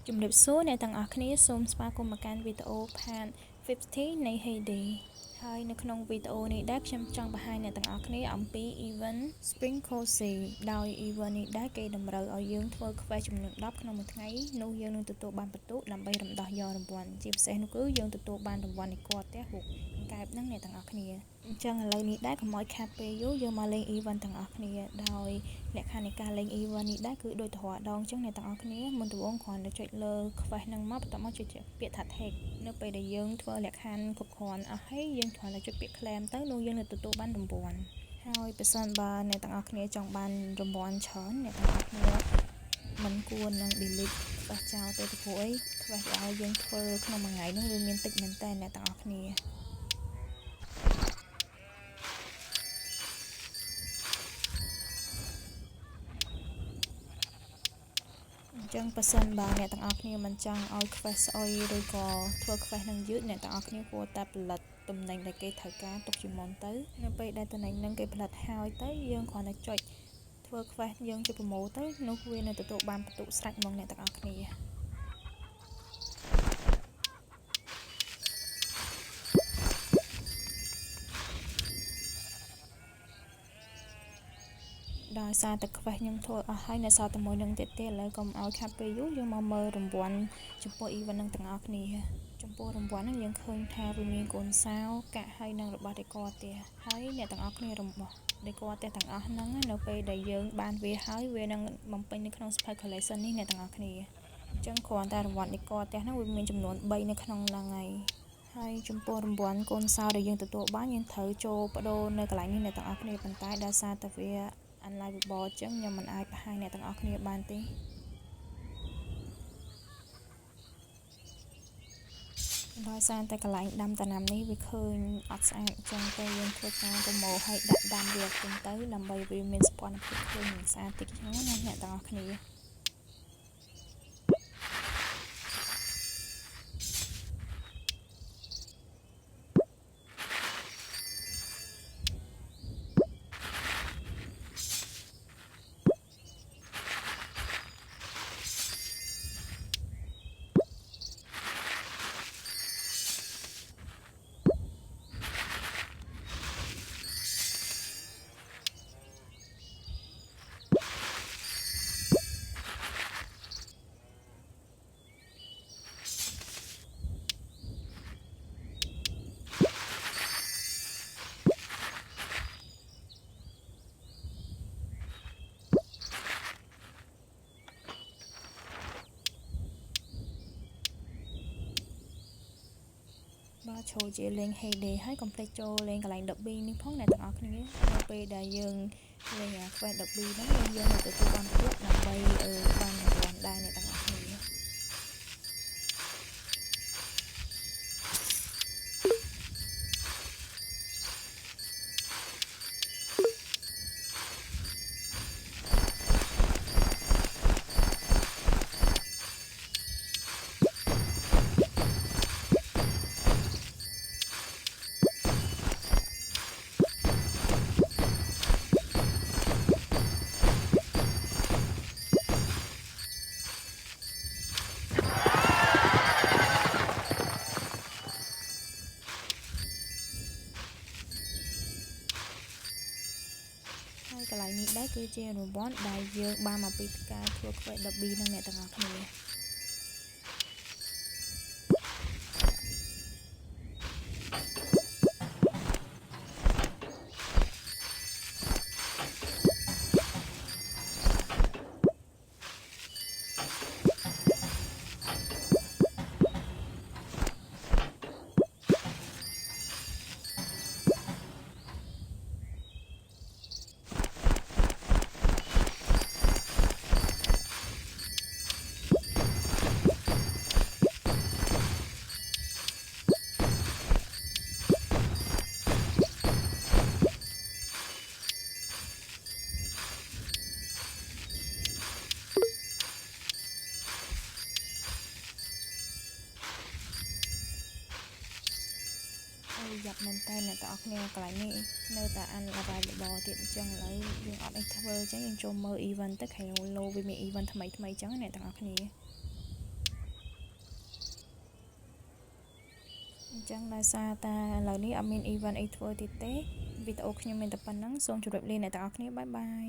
ជំរាបសួរអ្នកទាំងអស់គ្នាសូមស្វាគមន៍មកកាន់វីដេអូ Part 50 នៃ Heyday ហើយនៅក្នុងវីដេអូនេះដែរខ្ញុំចង់បង្ហាញអ្នកទាំងអស់គ្នាអំពី Event Spring Cozy ដោយ Event នេះដែរគេតម្រូវឲ្យយើងធ្វើ Quest ចំនួន10ក្នុងមួយថ្ងៃនោះយើងនឹងទទួលបានបន្ទុកដើម្បីរំដោះយករង្វាន់ជាពិសេសនោះគឺយើងទទួលបានរង្វាន់នៃគល់ផ្ទះហួកកង្កែបនឹងអ្នកទាំងអស់គ្នាអញ្ចឹងឥឡូវនេះដែរកុំឲ្យខាតពេលយូរយើងមកលេង Event ទាំងអស់គ្នាដោយលក្ខខណ្ឌនៃការលេង Event នេះដែរគឺដូចទៅរាល់ដងអញ្ចឹងអ្នកទាំងអស់គ្នាមុនដំបូងគ្រាន់តែចុចលើ Quest ហ្នឹងមកបន្ទាប់មកចុចពាក្យថា Take នៅពេលដែលយើងធ្វើលក្ខខណ្ឌគ្រប់គ្រាន់អស់ហើយយើងគ្រាន់តែចុចពាក្យ Claim ទៅនោះយើងនឹងទទួលបានរង្វាន់ហើយបើសិនបើអ្នកទាំងអស់គ្នាចង់បានរង្វាន់ច្រើនអ្នកទាំងអស់គ្នាមិនគួរនឹង delete Quest ចោលទៅព្រោះអី Quest ដែលឲ្យយើងធ្វើក្នុងមួយថ្ងៃនោះវាមានតិចមែនតើអ្នកទាំងអស់គ្នាអញ្ចឹងបើសិនបើអ្នកទាំងអស់គ្នាមិនចង់ឲ្យ Quest ស្អុយឬក៏ធ្វើ Quest នឹងយឺតអ្នកទាំងអស់គ្នាគួរតែផលិតតំណែងដែលគេត្រូវការទុកជាមុនទៅនៅពេលដែលតំណែងនឹងគេផលិតហើយទៅយើងគ្រាន់តែចុចធ្វើ Quest យើងចុចប្រមូលទៅនោះវានឹងទទួលបានបន្ទុកស្រេចហ្មងអ្នកទាំងអស់គ្នាដោយសារតែ Quest ខ្ញុំធ្វើអស់ហើយនៅសល់តែមួយនឹងទៀតឥឡូវកុំឲ្យខាត់ពេលយូរយើងមកមើលរង្វាន់ចំពោះ Event នឹងទាំងអស់គ្នាចំពោះរង្វាន់ហ្នឹងយើងឃើញថាវាមានកូនសោកាក់ហើយនឹងរបស់ដេកផ្ទះហើយអ្នកទាំងអស់គ្នារបស់ដេកផ្ទះទាំងអស់ហ្នឹងនៅពេលដែលយើងបានវាហើយវានឹងបំពេញនៅក្នុង Spike Collection នេះអ្នកទាំងអស់គ្នាអញ្ចឹងគ្រាន់តែរង្វាន់ដេកផ្ទះហ្នឹងវាមានចំនួន3នៅក្នុងហ្នឹងហើយចំពោះរង្វាន់កូនសោដែលយើងទទួលបានយើងត្រូវចូលបដូរនៅកន្លែងនេះអ្នកទាំងអស់គ្នាប៉ុន្តែដោយសារតែវា Unliveable អញ្ចឹងខ្ញុំមិនអាចបង្ហាញអ្នកទាំងអស់គ្នាបានទេដោយសារតែកន្លែងដាំដំណាំនេះវាឃើញអត់ស្អាតអញ្ចឹងទៅយើងធ្វើការប្រមូលឲ្យដាក់ដាំវាទៅដើម្បីវាមានសោភ័ណភាពឃើញនិងស្អាតតិចហ្នឹងណាអ្នកទាំងអស់គ្នាបាទចូលជាលេង Heyday ហើយកុំភ្លេចចូលលេងកន្លែង Derby នេះផងអ្នកទាំងអស់គ្នានៅពេលដែលយើងលេងQuest Derby ហ្នឹងយើងនឹងទទួលបានបន្ទុកដើម្បីបានរង្វាន់ដែរអ្នកទាំងអស់គ្នាហើយកន្លែងនេះដែរគឺជារង្វាន់ដែលយើងបានមកពីការធ្វើ Quest Derby នឹងអ្នកទាំងអស់គ្នាយ៉ាប់មែនតើអ្នកទាំងអស់គ្នាកន្លែងនេះនៅតែ Unavailable ទៀតអញ្ចឹងឥឡូវយើងអត់អីធ្វើអញ្ចឹងយើងចូលមើល Event ទៅខែលោវាមាន Event ថ្មីអញ្ចឹងអ្នកទាំងអស់គ្នា ចឹងដោយសារតែឥឡូវនេះអត់មាន event អីធ្វើទៀតទេវីដេអូខ្ញុំមានតែប៉ុណ្្នឹងសូមជម្រាបលាអ្នកទាំងអស់គ្នាបាយបាយ